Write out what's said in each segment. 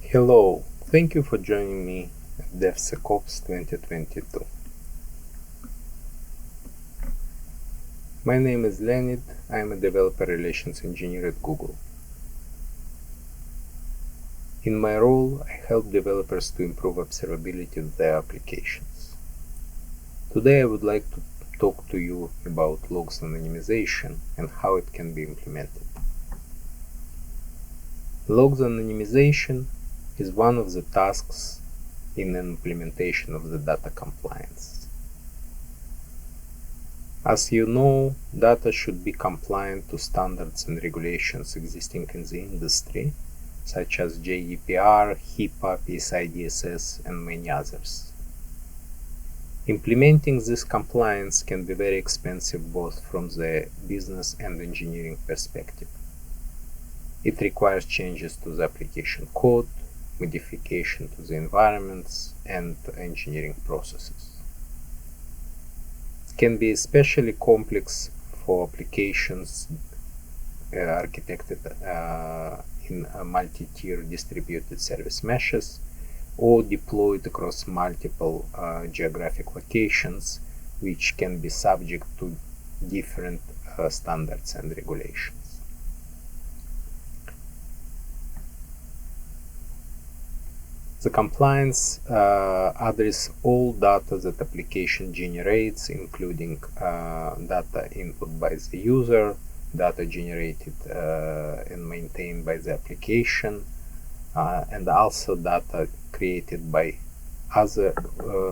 Hello, thank you for joining me at DevSecOps 2022. My name is Leonid, I am a developer relations engineer at Google. In my role, I help developers to improve observability of their applications. Today I would like to talk to you about logs anonymization and how it can be implemented. Logs anonymization is one of the tasks in an implementation of the data compliance. As you know, data should be compliant to standards and regulations existing in the industry, such as GDPR, HIPAA, PCI-DSS, and many others. Implementing this compliance can be very expensive both from the business and engineering perspective. It requires changes to the application code, modification to the environments, and engineering processes. It can be especially complex for applications architected in multi-tier distributed service meshes or deployed across multiple geographic locations, which can be subject to different standards and regulations. The compliance addresses all data that application generates, including data input by the user, data generated and maintained by the application, and also data created by other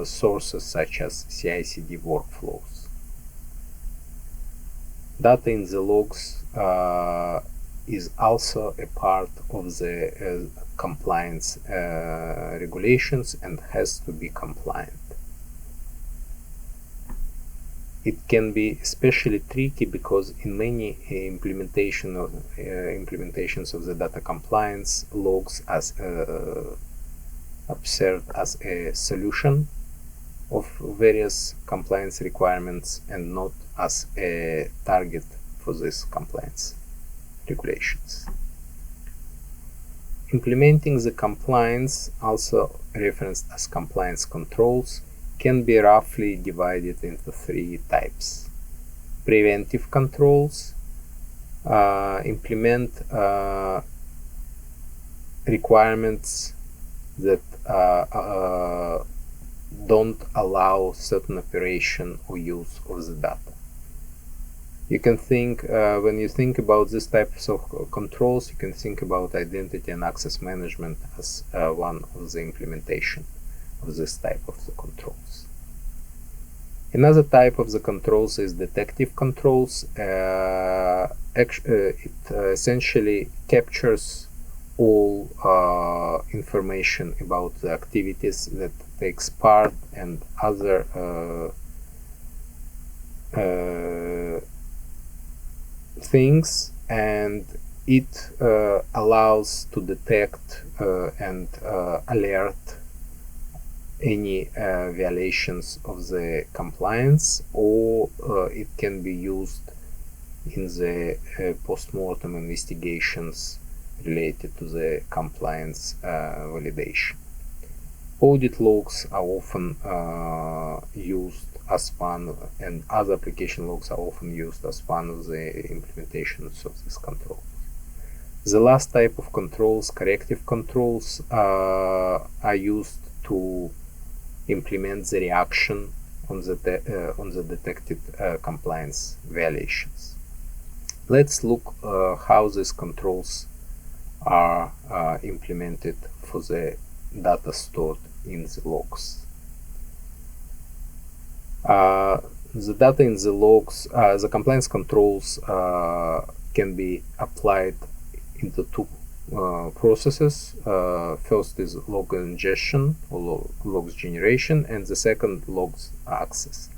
sources such as CI/CD workflows. Data in the logs is also a part of the compliance regulations and has to be compliant. It can be especially tricky because in many implementations of the data compliance, logs are observed as a solution of various compliance requirements and not as a target for this compliance regulations. Implementing the compliance, also referenced as compliance controls, can be roughly divided into three types. Preventive controls implement requirements that don't allow certain operation or use of the data. You can think, when you think about these types of controls, you can think about identity and access management as one of the implementation of this type of the controls. Another type of the controls is detective controls. It essentially captures all information about the activities that takes part and other things, and it allows to detect and alert any violations of the compliance, or it can be used in the post-mortem investigations related to the compliance validation. Audit logs are often used as one, and other application logs are often used as one of the implementations of this control. The last type of controls, corrective controls, are used to implement the reaction on the detected compliance violations. Let's look how these controls are implemented for the data stored in the logs. The data in the logs, the compliance controls can be applied into two processes. First is log ingestion or logs generation, and the second logs access.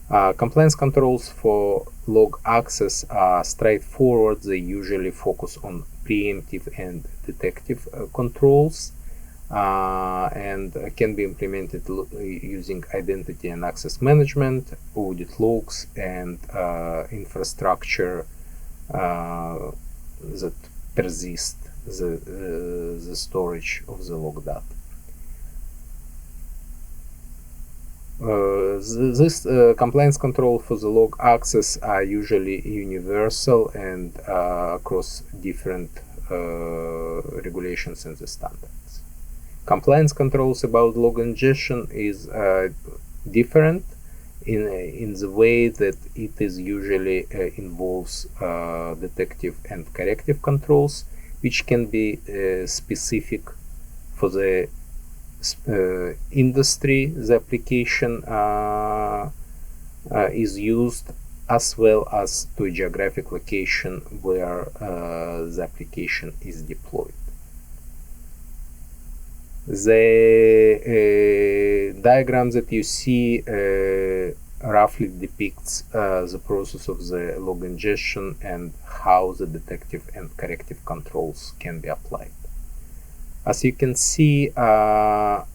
Compliance controls for log access are straightforward. They usually focus on preemptive and detective controls, and can be implemented using identity and access management, audit logs, and infrastructure that persist the storage of the log data. This compliance control for the log access are usually universal and across different regulations and the standards. Compliance controls about log ingestion is different in the way that it is usually involves detective and corrective controls, which can be specific for the industry the application is used, as well as to a geographic location where the application is deployed. The diagram that you see roughly depicts the process of the log ingestion and how the detective and corrective controls can be applied. As you can see, there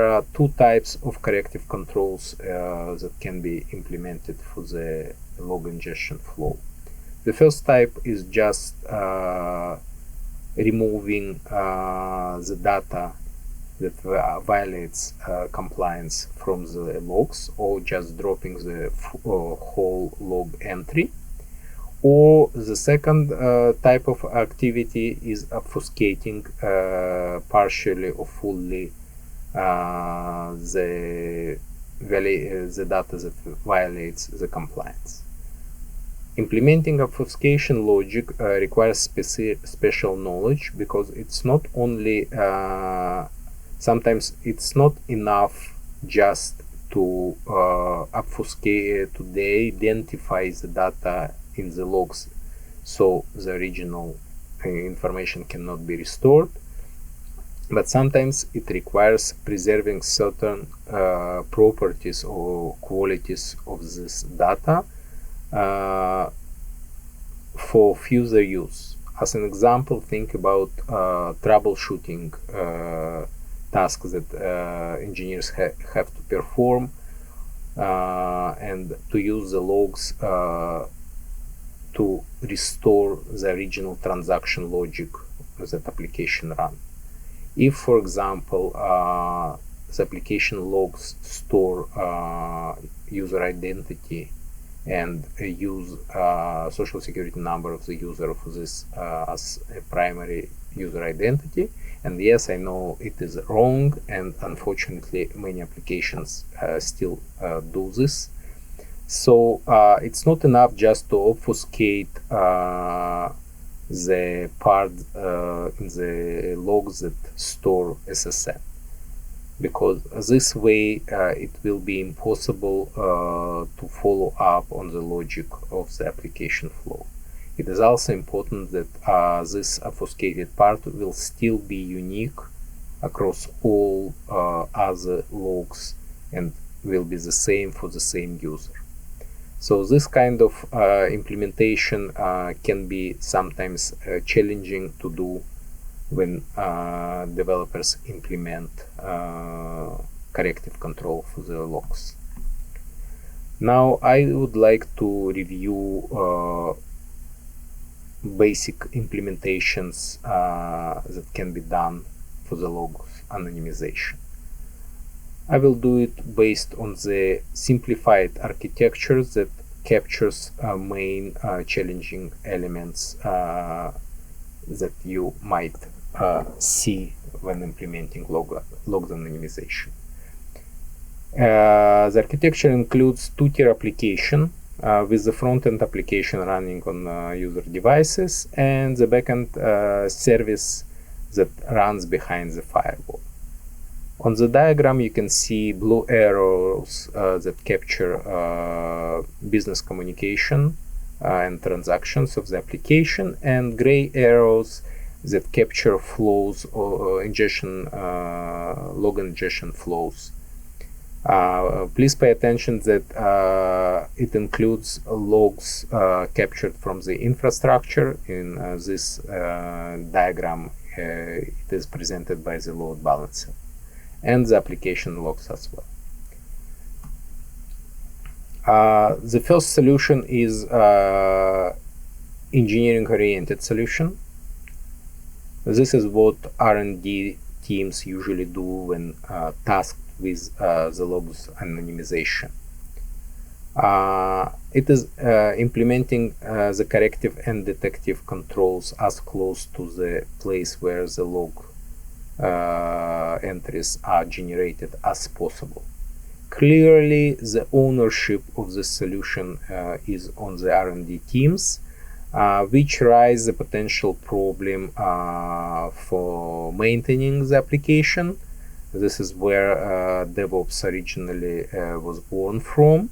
are two types of corrective controls that can be implemented for the log ingestion flow. The first type is just removing the data that violates compliance from the logs, or just dropping the whole log entry. Or the second type of activity is obfuscating partially or fully the data that violates the compliance. Implementing obfuscation logic requires special knowledge, because it's not only sometimes it's not enough just to obfuscate, to identify the data in the logs so the original information cannot be restored, but sometimes it requires preserving certain properties or qualities of this data for further use. As an example, think about troubleshooting tasks that engineers have to perform and to use the logs to restore the original transaction logic that application ran. If, for example, the application logs store user identity and use social security number of the user for this as a primary user identity, and yes, I know it is wrong, and unfortunately many applications still do this. So it's not enough just to obfuscate the part in the logs that store SSN, because this way it will be impossible to follow up on the logic of the application flow. It is also important that this obfuscated part will still be unique across all other logs and will be the same for the same user. So this kind of implementation can be sometimes challenging to do when developers implement corrective control for the logs. Now I would like to review basic implementations that can be done for the logs anonymization. I will do it based on the simplified architecture that captures main challenging elements that you might see when implementing logs anonymization. The architecture includes two-tier application with the front-end application running on user devices and the backend service that runs behind the firewall. On the diagram, you can see blue arrows that capture business communication and transactions of the application, and gray arrows that capture flows or ingestion, log ingestion flows. Please pay attention that it includes logs captured from the infrastructure. In this diagram, it is presented by the load balancer, and the application logs as well. The first solution is engineering-oriented solution. This is what R&D teams usually do when tasked with the logs anonymization. It is implementing the corrective and detective controls as close to the place where the log entries are generated as possible. Clearly, the ownership of this solution is on the R&D teams, which raise the potential problem for maintaining the application. This is where DevOps originally was born from.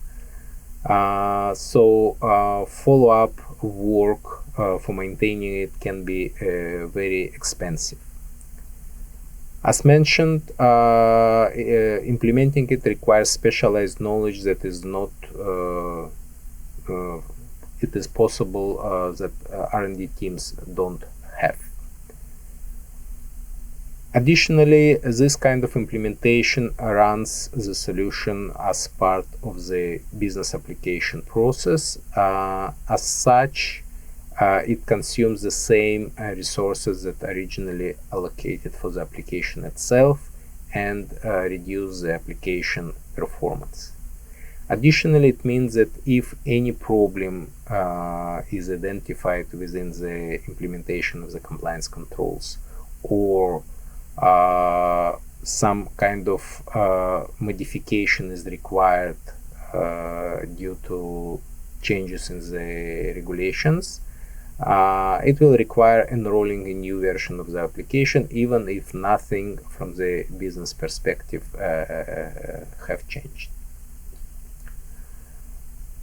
So follow-up work for maintaining it can be very expensive. As mentioned, implementing it requires specialized knowledge that is not it is possible that R&D teams don't have. Additionally, this kind of implementation runs the solution as part of the business application process. As such, it consumes the same resources that originally allocated for the application itself and reduce the application performance. Additionally, it means that if any problem is identified within the implementation of the compliance controls, or some kind of modification is required due to changes in the regulations, it will require enrolling a new version of the application, even if nothing from the business perspective have changed.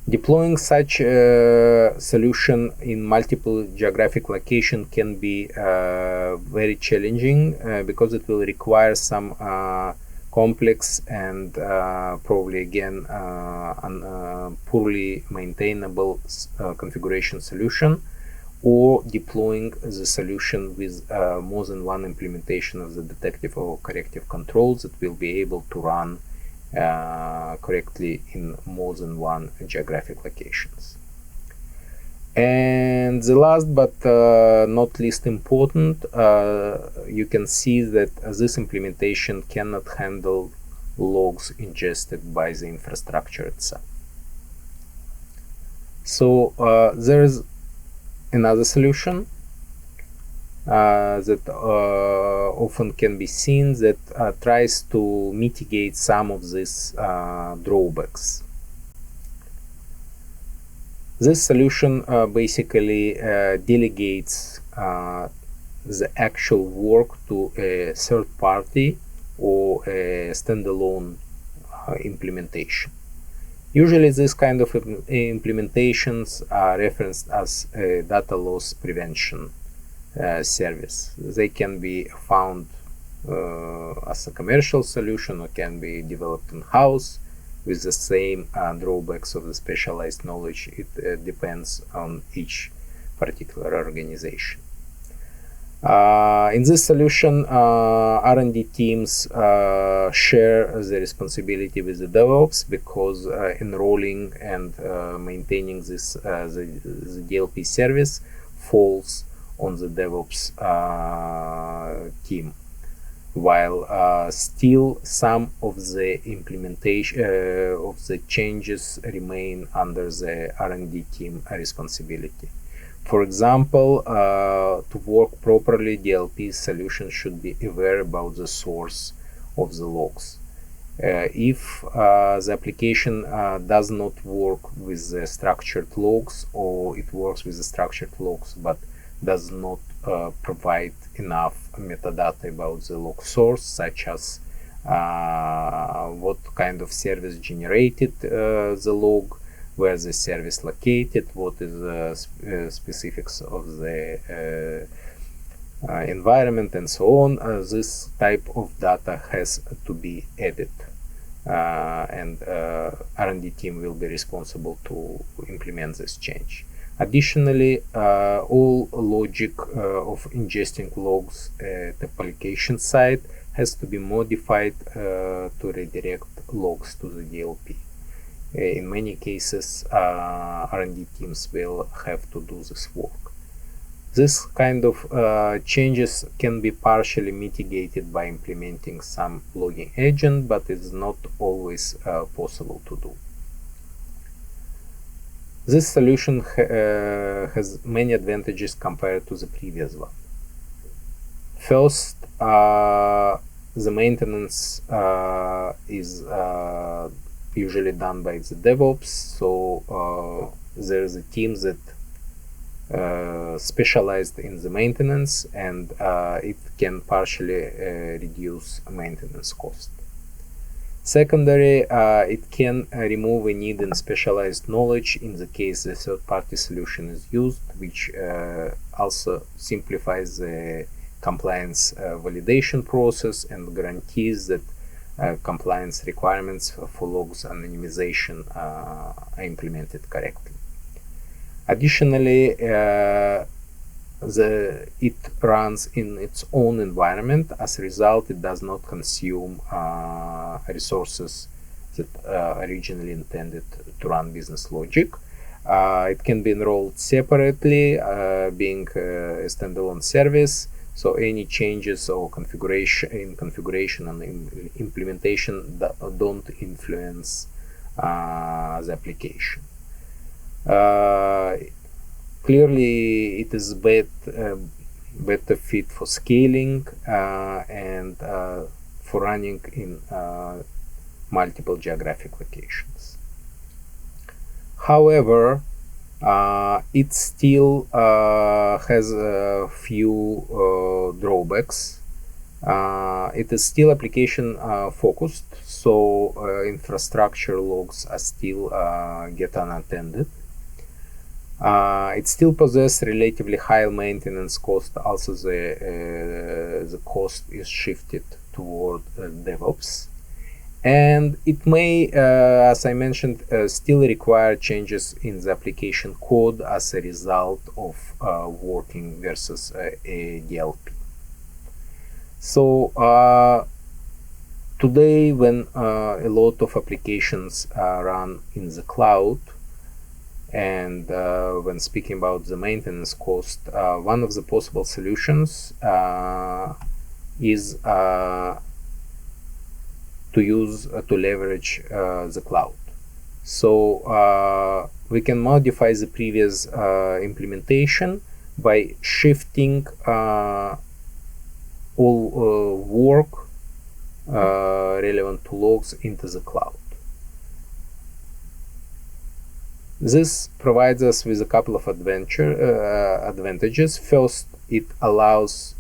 Deploying such a solution in multiple geographic locations can be very challenging because it will require some complex and probably again poorly maintainable configuration solution, or deploying the solution with more than one implementation of the detective or corrective controls that will be able to run correctly in more than one geographic locations. And the last but not least important, you can see that this implementation cannot handle logs ingested by the infrastructure itself. So there is another solution that often can be seen that tries to mitigate some of these drawbacks. This solution basically delegates the actual work to a third party or a standalone implementation. Usually these kind of implementations are referenced as a data loss prevention service. They can be found as a commercial solution or can be developed in-house with the same drawbacks of the specialized knowledge. It depends on each particular organization. In this solution, R&D teams share the responsibility with the DevOps, because enrolling and maintaining this the DLP service falls on the DevOps team, while still some of the implementation of the changes remain under the R&D team responsibility. For example, to work properly, DLP solution should be aware about the source of the logs. If the application does not work with the structured logs, or it works with the structured logs but does not provide enough metadata about the log source, such as what kind of service generated the log, where the service located, what is the specifics of the environment, and so on. This type of data has to be added, and R&D team will be responsible to implement this change. Additionally, all logic of ingesting logs at the application side has to be modified to redirect logs to the DLP. In many cases, R&D teams will have to do this work. This kind of changes can be partially mitigated by implementing some logging agent, but it's not always possible to do. This solution has many advantages compared to the previous one. First, the maintenance is usually done by the DevOps, so there is a team that specialized in the maintenance, and it can partially reduce maintenance cost. Secondary, it can remove a need in specialized knowledge in the case the third-party solution is used, which also simplifies the compliance validation process and guarantees that compliance requirements for logs anonymization are implemented correctly. Additionally, it runs in its own environment. As a result, it does not consume resources that originally intended to run business logic. It can be enrolled separately, being a standalone service. So any changes or configuration and implementation don't influence the application. Clearly, it is better fit for scaling and for running in multiple geographic locations. However, it still has a few drawbacks. It is still application focused, so infrastructure logs are still get unattended. It still possesses relatively high maintenance cost. Also, the cost is shifted toward DevOps. And it may, as I mentioned, still require changes in the application code as a result of working versus a DLP. So today, when a lot of applications run in the cloud, and when speaking about the maintenance cost, one of the possible solutions is to leverage the cloud. So we can modify the previous implementation by shifting all work relevant to logs into the cloud. This provides us with a couple of advantages. First, it allows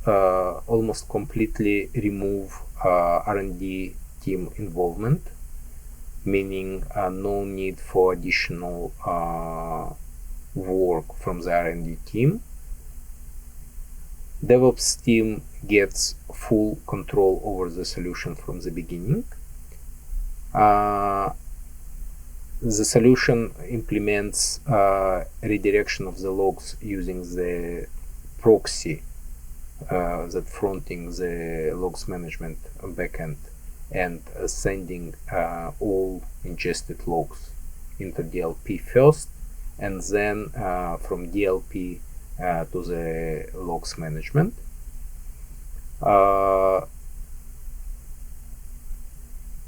almost completely remove R&D team involvement, meaning no need for additional work from the R&D team. DevOps team gets full control over the solution from the beginning. The solution implements redirection of the logs using the proxy that fronting the logs management backend and sending all ingested logs into DLP first, and then from DLP to the logs management.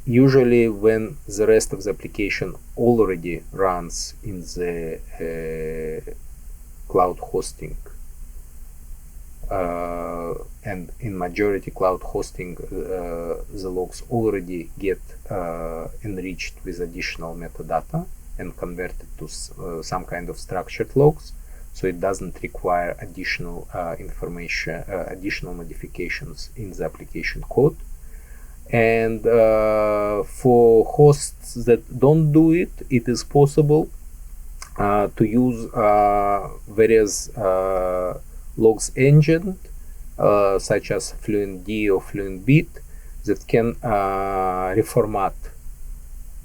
Usually, when the rest of the application already runs in the cloud hosting, and in majority cloud hosting, the logs already get enriched with additional metadata and converted to some kind of structured logs, so it doesn't require additional information, additional modifications in the application code. And for hosts that don't do it, it is possible to use various logs engine, such as FluentD or FluentBit, that can reformat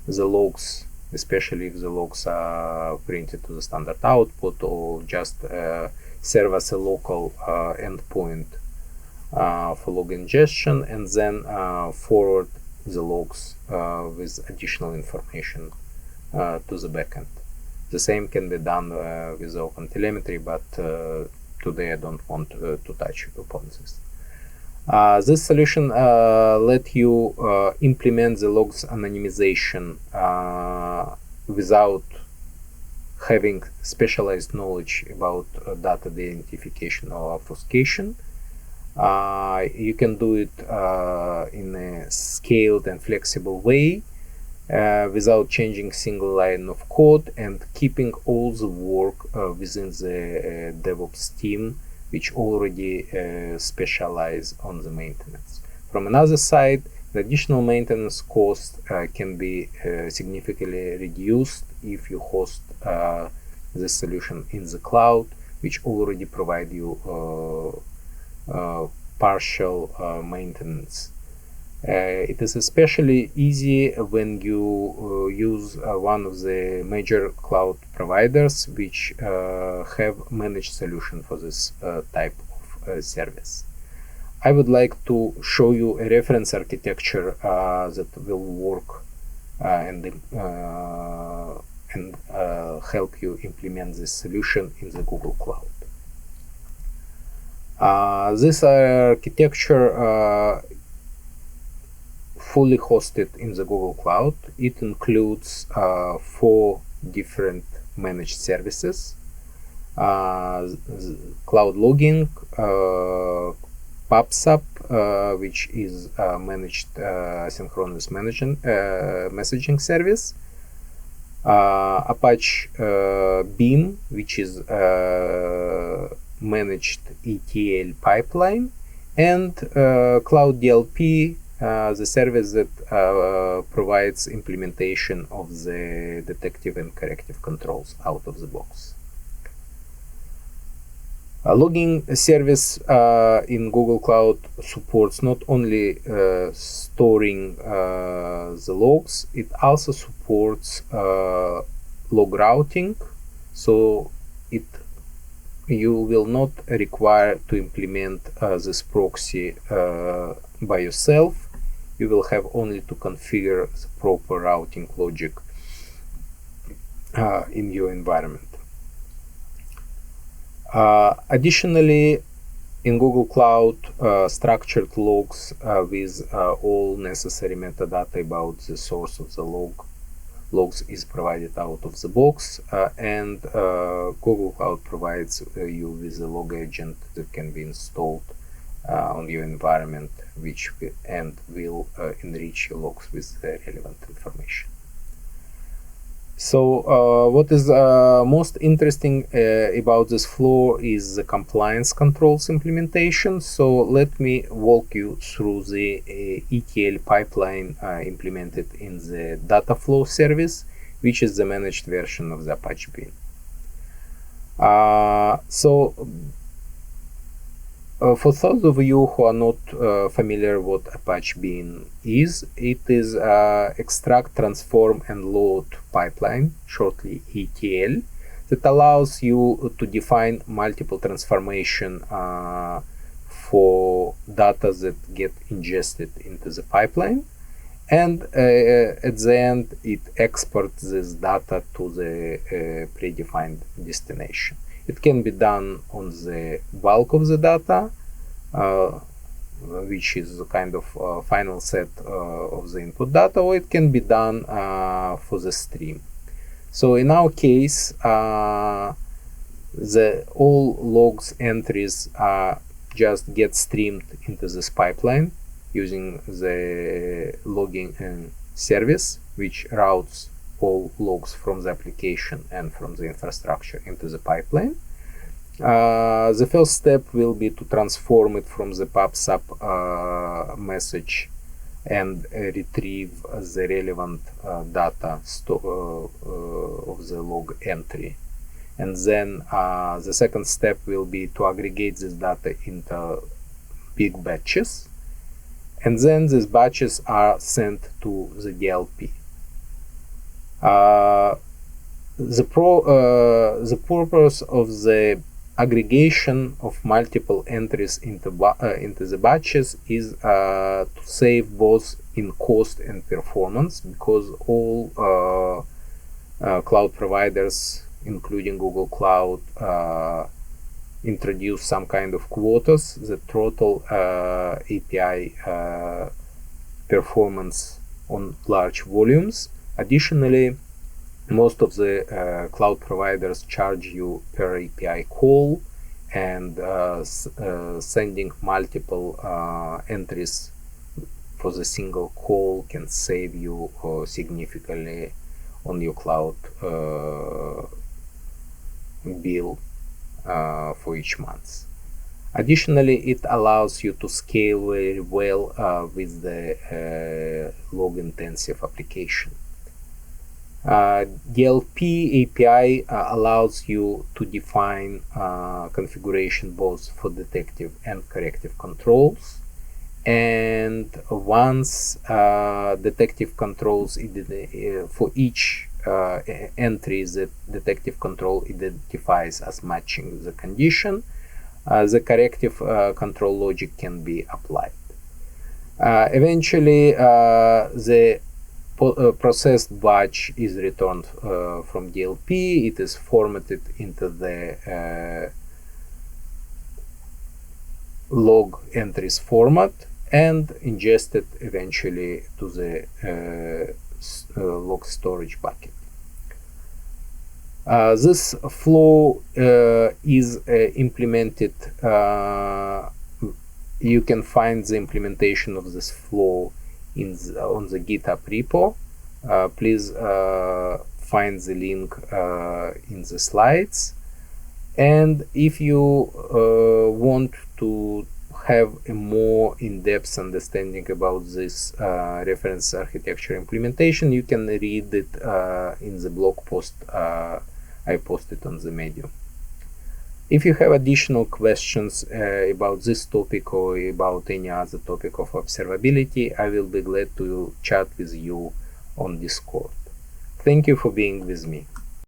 the logs, especially if the logs are printed to the standard output, or just serve as a local endpoint for log ingestion, and then forward the logs with additional information to the backend. The same can be done with OpenTelemetry, but to today I don't want to touch upon this. This solution let you implement the logs anonymization without having specialized knowledge about data identification or obfuscation. You can do it in a scaled and flexible way without changing single line of code and keeping all the work within the DevOps team, which already specialize on the maintenance. From another side, the additional maintenance cost can be significantly reduced if you host the solution in the cloud, which already provide you partial maintenance. It is especially easy when you use one of the major cloud providers which have managed solution for this type of service. I would like to show you a reference architecture that will work and help you implement this solution in the Google Cloud. This architecture fully hosted in the Google Cloud. It includes 4 different managed services: cloud logging, PubSub, which is managed synchronous messaging service, Apache Beam, which is managed ETL pipeline, and Cloud DLP, the service that provides implementation of the detective and corrective controls out of the box. Logging service in Google Cloud supports not only storing the logs, it also supports log routing, so you will not require to implement this proxy by yourself. You will have only to configure the proper routing logic in your environment. Additionally, in Google Cloud, structured logs with all necessary metadata about the source of the logs is provided out of the box, and Google Cloud provides you with a log agent that can be installed on your environment, which will enrich your logs with the relevant information. So what is most interesting about this flow is the compliance controls implementation. So let me walk you through the ETL pipeline implemented in the data flow service, which is the managed version of the Apache Beam. For those of you who are not familiar what Apache Beam is, it is extract, transform, and load pipeline, shortly ETL, that allows you to define multiple transformation for data that get ingested into the pipeline, and at the end it exports this data to the predefined destination. It can be done on the bulk of the data, which is a kind of final set of the input data, or it can be done for the stream. So in our case, all logs entries just get streamed into this pipeline using the logging service, which routes all logs from the application and from the infrastructure into the pipeline. The first step will be to transform it from the PubSub message and retrieve the relevant data of the log entry. And then the second step will be to aggregate this data into big batches. And then these batches are sent to the DLP. The purpose of the aggregation of multiple entries into the batches is to save both in cost and performance, because all cloud providers, including Google Cloud, introduce some kind of quotas, the throttle API performance on large volumes. Additionally, most of the cloud providers charge you per API call, and sending multiple entries for the single call can save you significantly on your cloud bill for each month. Additionally, it allows you to scale very well with the log-intensive application. DLP API allows you to define configuration both for detective and corrective controls. And once detective controls for each entry that detective control identifies as matching the condition, the corrective control logic can be applied. Eventually, the processed batch is returned from DLP. It is formatted into the log entries format and ingested eventually to the log storage bucket. This flow is implemented. You can find the implementation of this flow on the GitHub repo. Please find the link in the slides. And if you want to have a more in-depth understanding about this reference architecture implementation, you can read it in the blog post I posted on the Medium. If you have additional questions about this topic or about any other topic of observability, I will be glad to chat with you on Discord. Thank you for being with me.